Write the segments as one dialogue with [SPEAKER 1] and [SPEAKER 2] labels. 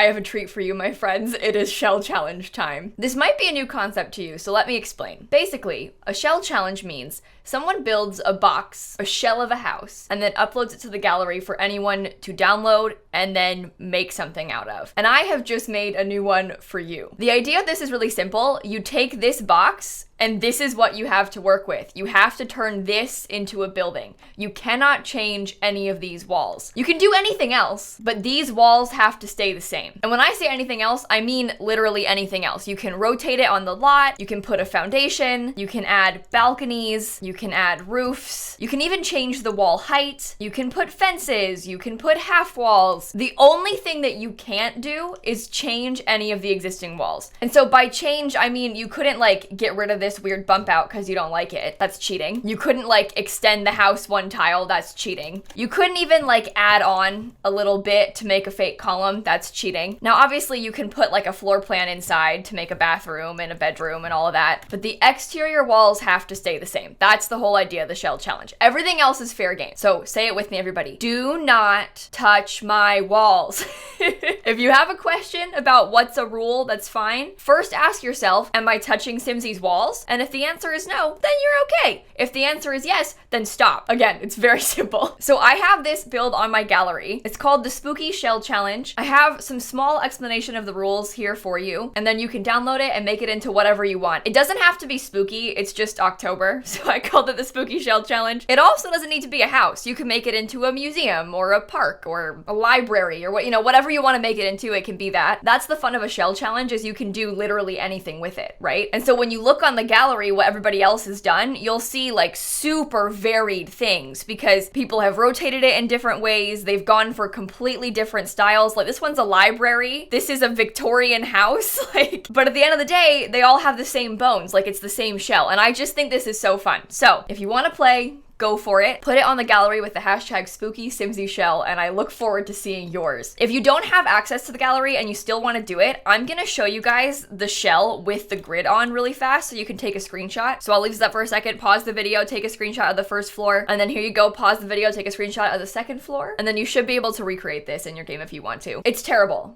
[SPEAKER 1] I have a treat for you, my friends. It is shell challenge time. This might be a new concept to you, so let me explain. Basically, a shell challenge means someone builds a box, a shell of a house, and then uploads it to the gallery for anyone to download and then make something out of. And I have just made a new one for you. The idea of this is really simple. You take this box, and this is what you have to work with. You have to turn this into a building. You cannot change any of these walls. You can do anything else, but these walls have to stay the same. And when I say anything else, I mean literally anything else. You can rotate it on the lot, you can put a foundation, you can add balconies, you can add roofs, you can even change the wall height, you can put fences, you can put half walls. The only thing that you can't do is change any of the existing walls. And so by change, I mean you couldn't like get rid of this weird bump out because you don't like it. That's cheating. You couldn't like extend the house one tile. That's cheating. You couldn't even like add on a little bit to make a fake column. That's cheating. Now, obviously you can put like a floor plan inside to make a bathroom and a bedroom and all of that, but the exterior walls have to stay the same. That's the whole idea of the shell challenge. Everything else is fair game. So say it with me, everybody. Do not touch my walls. If you have a question about what's a rule, that's fine. First ask yourself, am I touching Simsie's walls? And if the answer is no, then you're okay. If the answer is yes, then stop. Again, it's very simple. So I have this build on my gallery. It's called the Spooky Shell Challenge. I have some small explanation of the rules here for you, and then you can download it and make it into whatever you want. It doesn't have to be spooky, it's just October, so I called it the Spooky Shell Challenge. It also doesn't need to be a house. You can make it into a museum or a park or a library or what, whatever you want to make it into, it can be that. That's the fun of a shell challenge, is you can do literally anything with it, right? And so when you look on the gallery what everybody else has done, you'll see like super varied things because people have rotated it in different ways. They've gone for completely different styles. Like this one's a library. This is a Victorian house. But at the end of the day, they all have the same bones. Like it's the same shell. And I just think this is so fun. So if you want to play, go for it. Put it on the gallery with the hashtag SpookySimsieShell, and I look forward to seeing yours. If you don't have access to the gallery and you still want to do it, I'm gonna show you guys the shell with the grid on really fast so you can take a screenshot. So I'll leave this up for a second, pause the video, take a screenshot of the first floor, and then here you go, pause the video, take a screenshot of the second floor, and then you should be able to recreate this in your game if you want to. It's terrible.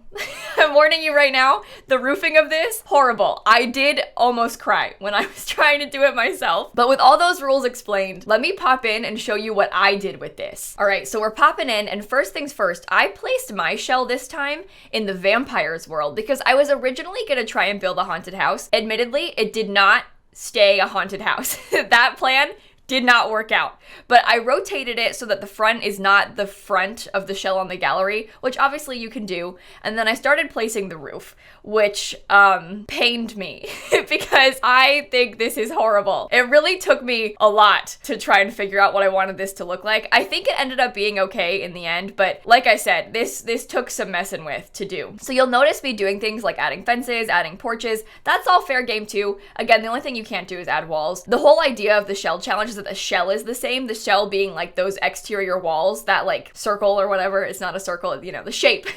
[SPEAKER 1] I'm warning you right now, the roofing of this, horrible. I did almost cry when I was trying to do it myself. But with all those rules explained, let me pop in and show you what I did with this. All right, so we're popping in, and first things first, I placed my shell this time in the vampires world because I was originally gonna try and build a haunted house. Admittedly, it did not stay a haunted house. That plan did not work out. But I rotated it so that the front is not the front of the shell on the gallery, which obviously you can do. And then I started placing the roof, which pained me because I think this is horrible. It really took me a lot to try and figure out what I wanted this to look like. I think it ended up being okay in the end, but like I said, this took some messing with to do. So you'll notice me doing things like adding fences, adding porches. That's all fair game too. Again, the only thing you can't do is add walls. The whole idea of the shell challenge is that the shell is the same. The shell being like those exterior walls, that like circle or whatever. It's not a circle, the shape.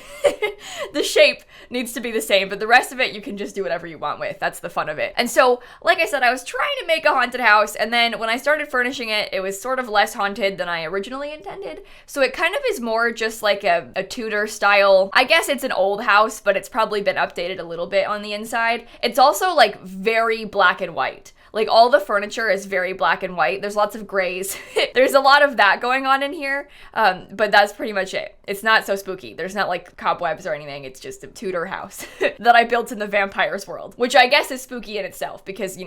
[SPEAKER 1] The shape needs to be the same, but the rest of it you can just do whatever you want with. That's the fun of it. And so, like I said, I was trying to make a haunted house, and then when I started furnishing it, it was sort of less haunted than I originally intended. So it kind of is more just like a Tudor style. I guess it's an old house, but it's probably been updated a little bit on the inside. It's also like very black and white. Like all the furniture is very black and white. There's lots of grays. There's a lot of that going on in here, but that's pretty much it. It's not so spooky. There's not like cobwebs or anything. It's just a Tudor house that I built in the vampires world, which I guess is spooky in itself because,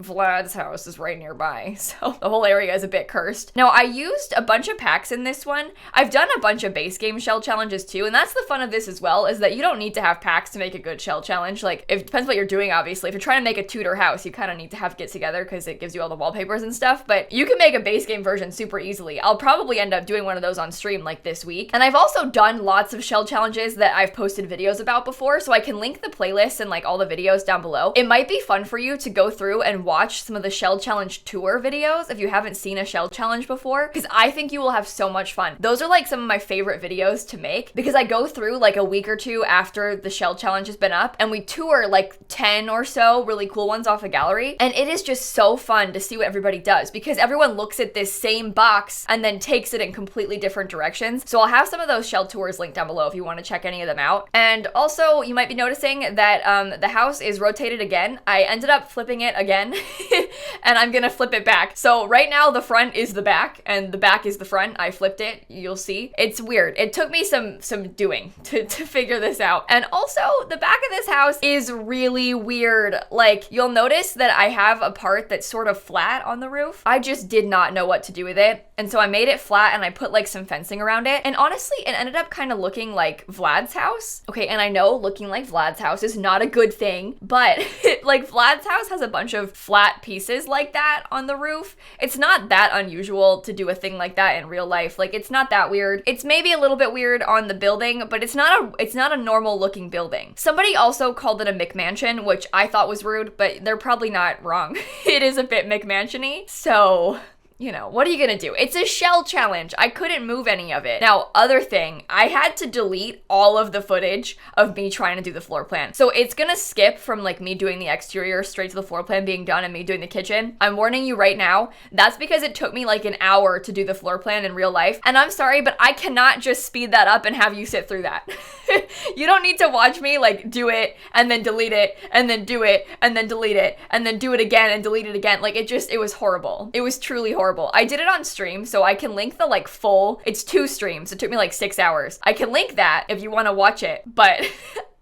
[SPEAKER 1] Vlad's house is right nearby. So the whole area is a bit cursed. Now I used a bunch of packs in this one. I've done a bunch of base game shell challenges too, and that's the fun of this as well, is that you don't need to have packs to make a good shell challenge. Like it depends what you're doing, obviously. If you're trying to make a Tudor house, you kind of need to have get together because it gives you all the wallpapers and stuff, but you can make a base game version super easily. I'll probably end up doing one of those on stream like this week. And I've also done lots of shell challenges that I've posted videos about before, so I can link the playlist and like all the videos down below. It might be fun for you to go through and watch some of the shell challenge tour videos if you haven't seen a shell challenge before, because I think you will have so much fun. Those are like some of my favorite videos to make because I go through like a week or two after the shell challenge has been up and we tour like 10 or so really cool ones off the gallery, and it is is just so fun to see what everybody does because everyone looks at this same box and then takes it in completely different directions. So I'll have some of those shell tours linked down below if you want to check any of them out. And also, you might be noticing that the house is rotated again. I ended up flipping it again and I'm gonna flip it back. So right now the front is the back and the back is the front. I flipped it, you'll see. It's weird. It took me some doing to figure this out. And also the back of this house is really weird. Like you'll notice that I have a part that's sort of flat on the roof. I just did not know what to do with it. And so I made it flat and I put like some fencing around it. And honestly, it ended up kind of looking like Vlad's house. Okay, and I know looking like Vlad's house is not a good thing, but like Vlad's house has a bunch of flat pieces like that on the roof. It's not that unusual to do a thing like that in real life. Like it's not that weird. It's maybe a little bit weird on the building, but it's not a normal looking building. Somebody also called it a McMansion, which I thought was rude, but they're probably not wrong. It is a bit McMansion-y. So, you know, what are you gonna do? It's a shell challenge. I couldn't move any of it. Now, other thing, I had to delete all of the footage of me trying to do the floor plan. So it's gonna skip from like me doing the exterior straight to the floor plan being done and me doing the kitchen. I'm warning you right now, that's because it took me like an hour to do the floor plan in real life. And I'm sorry, but I cannot just speed that up and have you sit through that. You don't need to watch me like do it and then delete it and then do it and then delete it and then do it again and delete it again. Like it was horrible. It was truly horrible. I did it on stream, so I can link the like full, it's 2 streams. It took me like 6 hours. I can link that if you want to watch it, but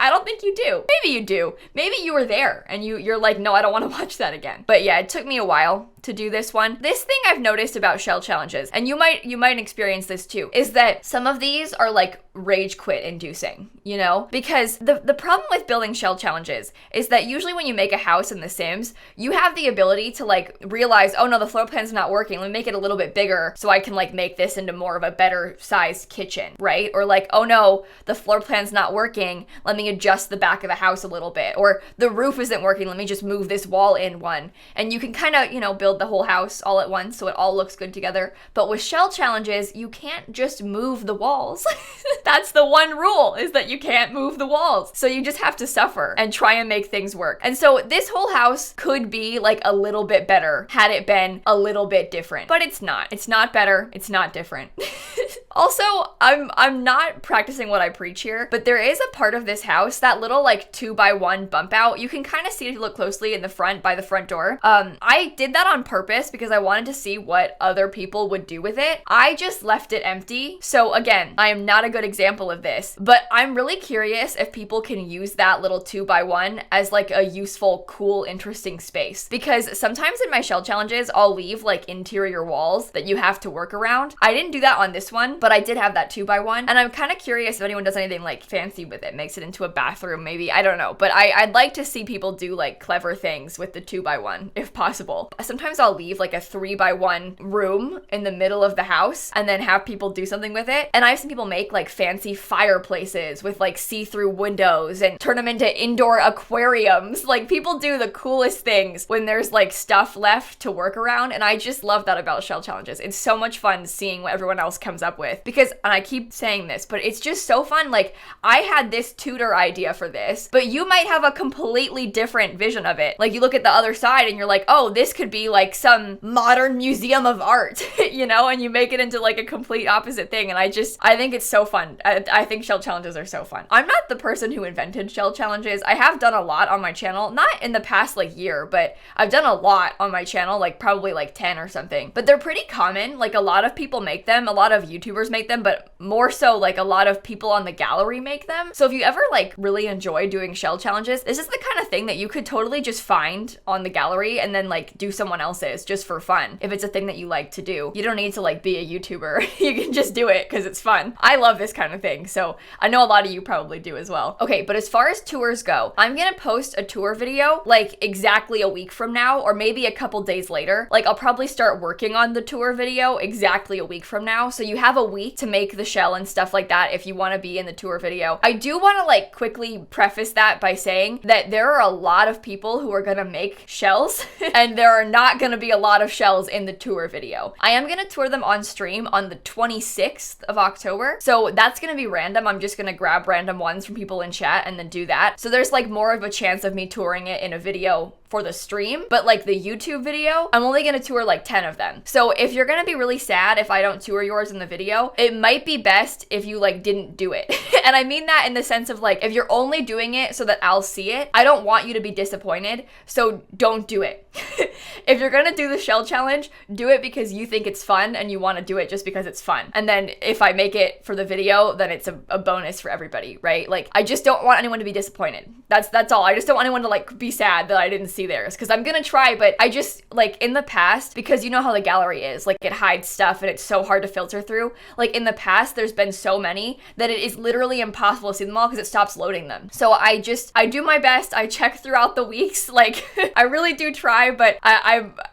[SPEAKER 1] I don't think you do. Maybe you do. Maybe you were there and you're like, no, I don't want to watch that again. But yeah, it took me a while to do this one. This thing I've noticed about shell challenges, and you might experience this too, is that some of these are like rage quit inducing, you know? Because the problem with building shell challenges is that usually when you make a house in The Sims, you have the ability to like realize, oh no, the floor plan's not working. Let me make it a little bit bigger so I can like make this into more of a better sized kitchen, right? Or like, oh no, the floor plan's not working. Let me adjust the back of the house a little bit. Or the roof isn't working. Let me just move this wall in one. And you can kind of, you know, build the whole house all at once so it all looks good together. But with shell challenges, you can't just move the walls. That's the one rule, is that you can't move the walls. So you just have to suffer and try and make things work. And so this whole house could be like a little bit better had it been a little bit different. But it's not. It's not better. It's not different. Also, I'm not practicing what I preach here, but there is a part of this house, that little like 2x1 bump out. You can kind of see it if you look closely in the front by the front door. I did that on purpose because I wanted to see what other people would do with it. I just left it empty. So again, I am not a good example of this, but I'm really curious if people can use that little 2x1 as like a useful, cool, interesting space. Because sometimes in my shell challenges, I'll leave like interior walls that you have to work around. I didn't do that on this one, but I did have that 2x1, and I'm kind of curious if anyone does anything like fancy with it, makes it into a bathroom maybe, I don't know, but I'd like to see people do like clever things with the 2x1 if possible. Sometimes I'll leave like a 3x1 room in the middle of the house and then have people do something with it, and I've seen people make like fancy fireplaces with like see-through windows and turn them into indoor aquariums. Like people do the coolest things when there's like stuff left to work around, and I just love that about shell challenges. It's so much fun seeing what everyone else comes up with, because, and I keep saying this, but it's just so fun. Like I had this tutor idea for this, but you might have a completely different vision of it. Like you look at the other side and you're like, oh, this could be like some modern museum of art, you know, and you make it into like a complete opposite thing. And I think it's so fun. I think shell challenges are so fun. I'm not the person who invented shell challenges. I have done a lot on my channel, not in the past like year, but I've done a lot on my channel, like probably like 10 or something, but they're pretty common. Like a lot of people make them, a lot of YouTubers make them, but more so like a lot of people on the gallery make them. So if you ever like really enjoy doing shell challenges, this is the kind of thing that you could totally just find on the gallery and then like do someone else's just for fun. If it's a thing that you like to do, you don't need to like be a YouTuber. You can just do it because it's fun. I love this kind of thing. So I know a lot of you probably do as well. Okay, but as far as tours go, I'm gonna post a tour video like exactly a week from now, or maybe a couple days later. Like I'll probably start working on the tour video exactly a week from now. So you have a week to make the shell and stuff like that if you want to be in the tour video. I do want to like quickly preface that by saying that there are a lot of people who are gonna make shells and there are not gonna be a lot of shells in the tour video. I am gonna tour them on stream on the 26th of October. So that's gonna be random. I'm just gonna grab random ones from people in chat and then do that. So there's like more of a chance of me touring it in a video for the stream, but like the YouTube video, I'm only gonna tour like 10 of them. So if you're gonna be really sad if I don't tour yours in the video, it might be best if you like didn't do it. And I mean that in the sense of like, if you're only doing it so that I'll see it, I don't want you to be disappointed, so don't do it. If you're gonna do the shell challenge, do it because you think it's fun and you want to do it just because it's fun. And then if I make it for the video, then it's a bonus for everybody, right? Like, I just don't want anyone to be disappointed. That's all. I just don't want anyone to like be sad that I didn't see theirs, because I'm gonna try, but I just, like, in the past, because you know how the gallery is, like, it hides stuff and it's so hard to filter through. Like, in the past, there's been so many that it is literally impossible to see them all because it stops loading them. So I do my best. I check throughout the weeks. Like, I really do try, but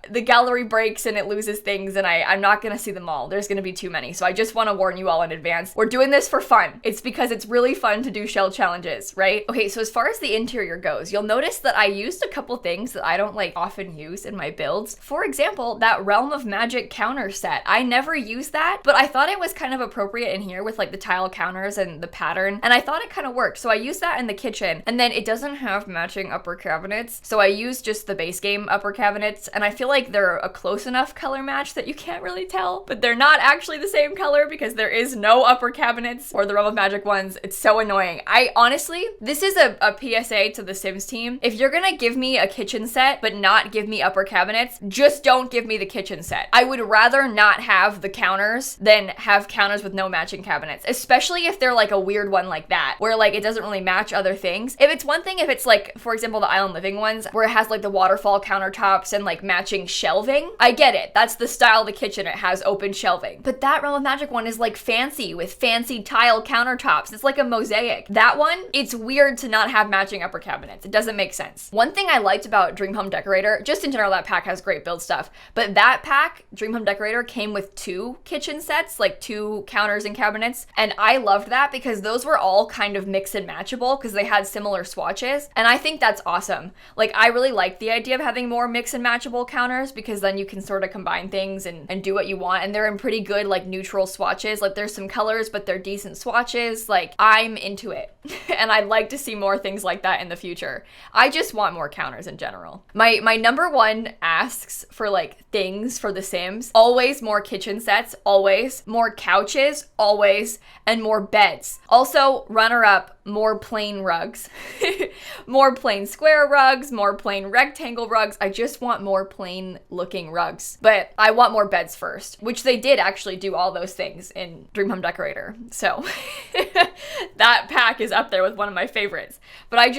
[SPEAKER 1] the gallery breaks and it loses things, and I'm not gonna see them all. There's gonna be too many. So I just want to warn you all in advance. We're doing this for fun. It's because it's really fun to do shell challenges, right? Okay, so as far as the interior goes, you'll notice that I used a couple things that I don't like often use in my builds. For example, that Realm of Magic counter set. I never use that, but I thought it was kind of appropriate in here with like the tile counters and the pattern, and I thought it kind of worked. So I used that in the kitchen, and then it doesn't have matching upper cabinets, so I used just the base game upper cabinets, and I feel like they're a close enough color match that you can't really tell, but they're not actually the same color because there is no upper cabinets or the Realm of Magic ones. It's so annoying. I honestly, this is a PSA to the Sims team. If you're gonna give me a kitchen set but not give me upper cabinets, just don't give me the kitchen set. I would rather not have the counters than have counters with no matching cabinets, especially if they're like a weird one like that, where like it doesn't really match other things. If it's one thing, if it's like, for example, the Island Living ones, where it has like the waterfall countertops and like matching shelving, I get it. That's the style of the kitchen. It has open shelving. But that Realm of Magic one is like fancy with fancy tile countertops. It's like a mosaic. That one, it's weird to not have matching upper cabinets. It doesn't make sense. One thing I liked about Dream Home Decorator, just in general, that pack has great build stuff, but that pack, Dream Home Decorator, came with 2 kitchen sets, like 2 counters and cabinets, and I loved that because those were all kind of mix and matchable because they had similar swatches, and I think that's awesome. Like, I really like the idea of having more mix and matchable counters because then you can sort of combine things and do what you want, and they're in pretty good like neutral swatches. Like, there's some colors, but they're decent swatches. Like, I'm into it. And I'd like to see more things like that in the future. I just want more counters in general. My number one asks for like things for The Sims: always more kitchen sets, always more couches, always, and more beds. Also, runner up, more plain rugs. More plain square rugs, more plain rectangle rugs. I just want more plain looking rugs. But I want more beds first, which they did actually do all those things in Dream Home Decorator. So that pack is up there with one of my favorites. But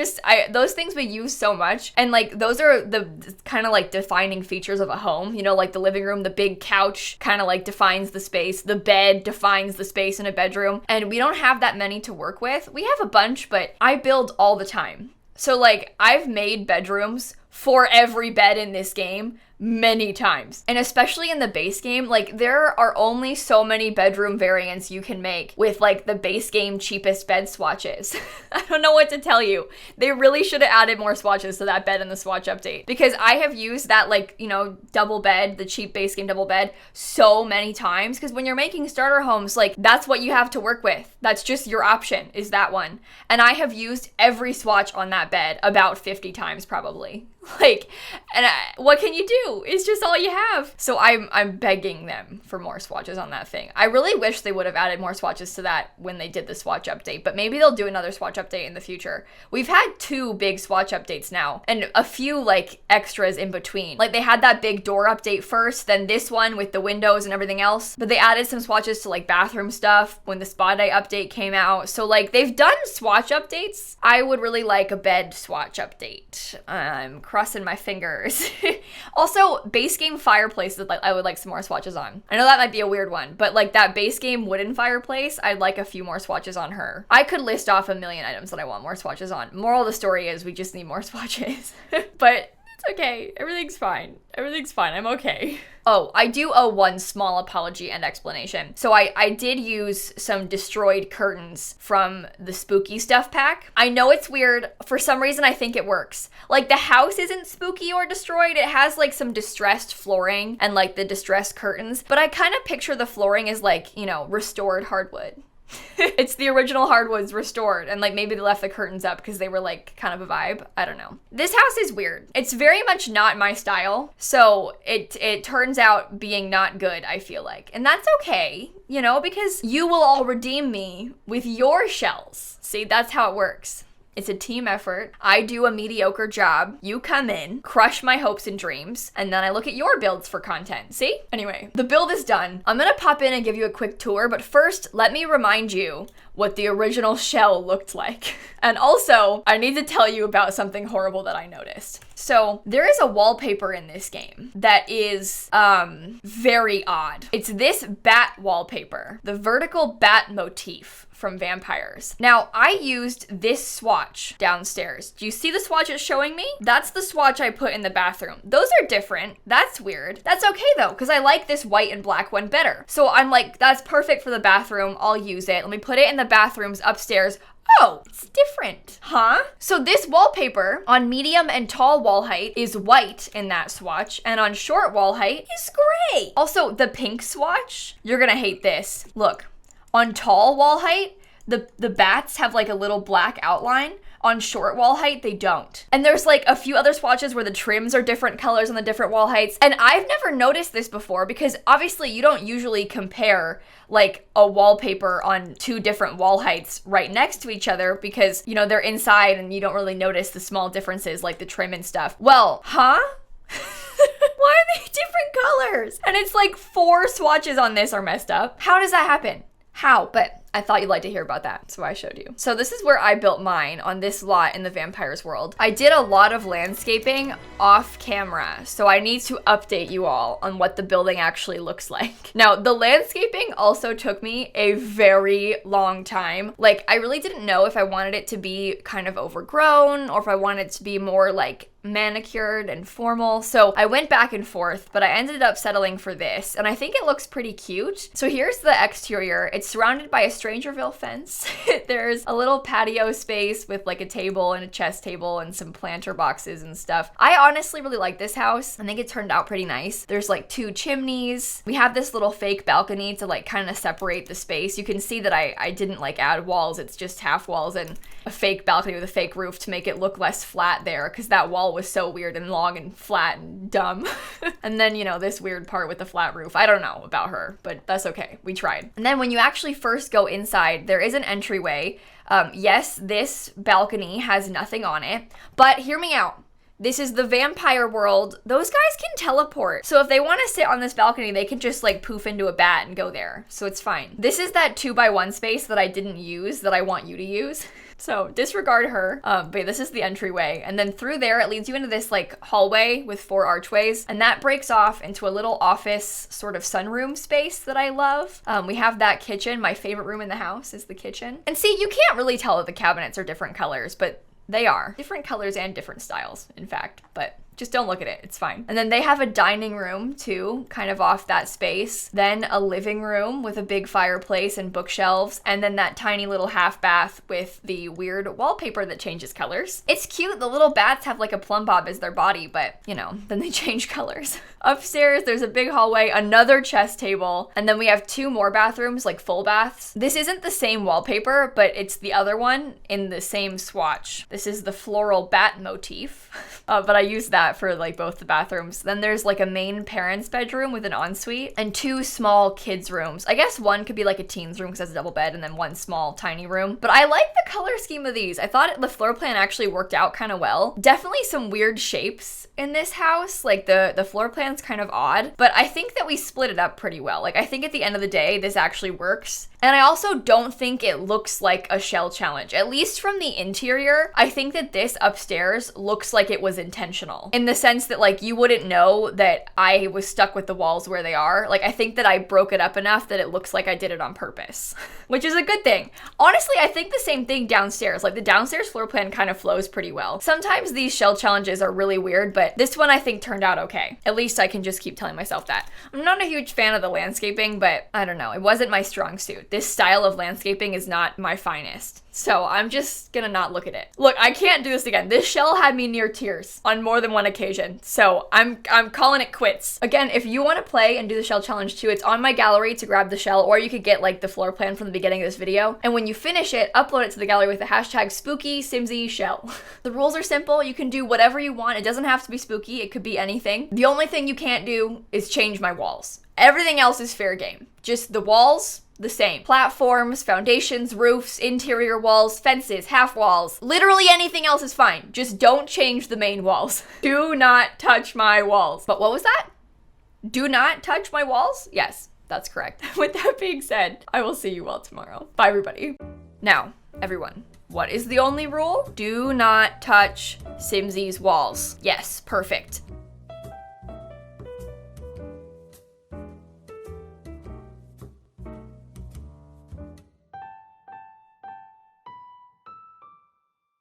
[SPEAKER 1] those things we use so much, and like those are the kind of like defining features of a home. You know, like the living room, the big couch kind of like defines the space. The bed defines the space in a bedroom. And we don't have that many to work with. We have a bunch, but I build all the time. So like, I've made bedrooms for every bed in this game many times. And especially in the base game, like there are only so many bedroom variants you can make with like the base game cheapest bed swatches. I don't know what to tell you. They really should have added more swatches to that bed in the swatch update, because I have used that, like, you know, double bed, the cheap base game double bed, so many times, because when you're making starter homes, like that's what you have to work with. That's just your option, is that one. And I have used every swatch on that bed about 50 times probably. Like, and what can you do? It's just all you have. So I'm begging them for more swatches on that thing. I really wish they would have added more swatches to that when they did the swatch update, but maybe they'll do another swatch update in the future. We've had 2 big swatch updates now, and a few like extras in between. Like, they had that big door update first, then this one with the windows and everything else, but they added some swatches to like bathroom stuff when the spa day update came out. So like, they've done swatch updates. I would really like a bed swatch update. I'm crossing my fingers. Also, base game fireplaces, like I would like some more swatches on. I know that might be a weird one, but like that base game wooden fireplace, I'd like a few more swatches on her. I could list off a million items that I want more swatches on. Moral of the story is we just need more swatches. But it's okay. Everything's fine. Everything's fine. I'm okay. Oh, I do owe one small apology and explanation. So I did use some destroyed curtains from the spooky stuff pack. I know it's weird. For some reason, I think it works. Like, the house isn't spooky or destroyed. It has like some distressed flooring and like the distressed curtains, but I kind of picture the flooring as like, you know, restored hardwood. It's the original hardwoods restored, and like maybe they left the curtains up because they were like kind of a vibe. I don't know. This house is weird. It's very much not my style, so it turns out being not good, I feel like. And that's okay, you know, because you will all redeem me with your shells. See, that's how it works. It's a team effort. I do a mediocre job. You come in, crush my hopes and dreams, and then I look at your builds for content. See? Anyway, the build is done. I'm gonna pop in and give you a quick tour, but first, let me remind you what the original shell looked like. And also, I need to tell you about something horrible that I noticed. So, there is a wallpaper in this game that is, very odd. It's this bat wallpaper, the vertical bat motif from Vampires. Now, I used this swatch downstairs. Do you see the swatch it's showing me? That's the swatch I put in the bathroom. Those are different. That's weird. That's okay though, because I like this white and black one better. So I'm like, that's perfect for the bathroom. I'll use it. Let me put it in the bathrooms upstairs. Oh, it's different. Huh? So this wallpaper on medium and tall wall height is white in that swatch, and on short wall height is gray. Also, the pink swatch, you're gonna hate this. Look. On tall wall height, the bats have like a little black outline. On short wall height, they don't. And there's like a few other swatches where the trims are different colors on the different wall heights. And I've never noticed this before because obviously you don't usually compare like a wallpaper on two different wall heights right next to each other because, you know, they're inside and you don't really notice the small differences like the trim and stuff. Well, huh? Why are they different colors? And it's like 4 swatches on this are messed up. How does that happen? How? But I thought you'd like to hear about that, so I showed you. So this is where I built mine on this lot in the Vampires world. I did a lot of landscaping off camera, so I need to update you all on what the building actually looks like. Now, the landscaping also took me a very long time. Like, I really didn't know if I wanted it to be kind of overgrown or if I wanted it to be more like manicured and formal. So I went back and forth, but I ended up settling for this, and I think it looks pretty cute. So here's the exterior. It's surrounded by a Strangerville fence. There's a little patio space with like a table and a chess table and some planter boxes and stuff. I honestly really like this house. I think it turned out pretty nice. There's like 2 chimneys. We have this little fake balcony to like kind of separate the space. You can see that I didn't like add walls. It's just half walls and a fake balcony with a fake roof to make it look less flat there because that wall was so weird and long and flat and dumb. And then, you know, this weird part with the flat roof. I don't know about her, but that's okay. We tried. And then when you actually first go inside, there is an entryway. Yes, this balcony has nothing on it, but hear me out. This is the vampire world. Those guys can teleport. So if they want to sit on this balcony, they can just like poof into a bat and go there. So it's fine. This is that 2x1 space that I didn't use that I want you to use. So disregard her, but this is the entryway. And then through there, it leads you into this like hallway with 4 archways. And that breaks off into a little office sort of sunroom space that I love. We have that kitchen. My favorite room in the house is the kitchen. And see, you can't really tell that the cabinets are different colors, but they are. Different colors and different styles, in fact, but just don't look at it, it's fine. And then they have a dining room too, kind of off that space. Then a living room with a big fireplace and bookshelves. And then that tiny little half bath with the weird wallpaper that changes colors. It's cute, the little bats have like a plumb bob as their body, but you know, then they change colors. Upstairs, there's a big hallway, another chess table, and then we have 2 more bathrooms, like full baths. This isn't the same wallpaper, but it's the other one in the same swatch. This is the floral bat motif, but I used that for like both the bathrooms. Then there's like a main parents' bedroom with an ensuite and 2 small kids' rooms. I guess one could be like a teen's room because it's a double bed, and then one small tiny room. But I like the color scheme of these. I thought the floor plan actually worked out kind of well. Definitely some weird shapes in this house. Like the floor plan's kind of odd, but I think that we split it up pretty well. Like I think at the end of the day, this actually works. And I also don't think it looks like a shell challenge. At least from the interior, I think that this upstairs looks like it was intentional. In the sense that like you wouldn't know that I was stuck with the walls where they are. Like I think that I broke it up enough that it looks like I did it on purpose, which is a good thing. Honestly, I think the same thing downstairs. Like the downstairs floor plan kind of flows pretty well. Sometimes these shell challenges are really weird, but this one I think turned out okay. At least I can just keep telling myself that. I'm not a huge fan of the landscaping, but I don't know. It wasn't my strong suit. this style of landscaping is not my finest. So I'm just gonna not look at it. Look, I can't do this again. This shell had me near tears on more than one occasion. So I'm calling it quits. Again, if you want to play and do the shell challenge too, it's on my gallery to grab the shell, or you could get like the floor plan from the beginning of this video. And when you finish it, upload it to the gallery with the hashtag #SpookySimsieShell. The rules are simple. You can do whatever you want. It doesn't have to be spooky. It could be anything. The only thing you can't do is change my walls. Everything else is fair game. Just the walls, the same. Platforms, foundations, roofs, interior walls, fences, half walls. Literally anything else is fine. Just don't change the main walls. Do not touch my walls. But what was that? Do not touch my walls? Yes, that's correct. With that being said, I will see you all tomorrow. Bye, everybody. Now, everyone, what is the only rule? Do not touch Simsie's walls. Yes, perfect.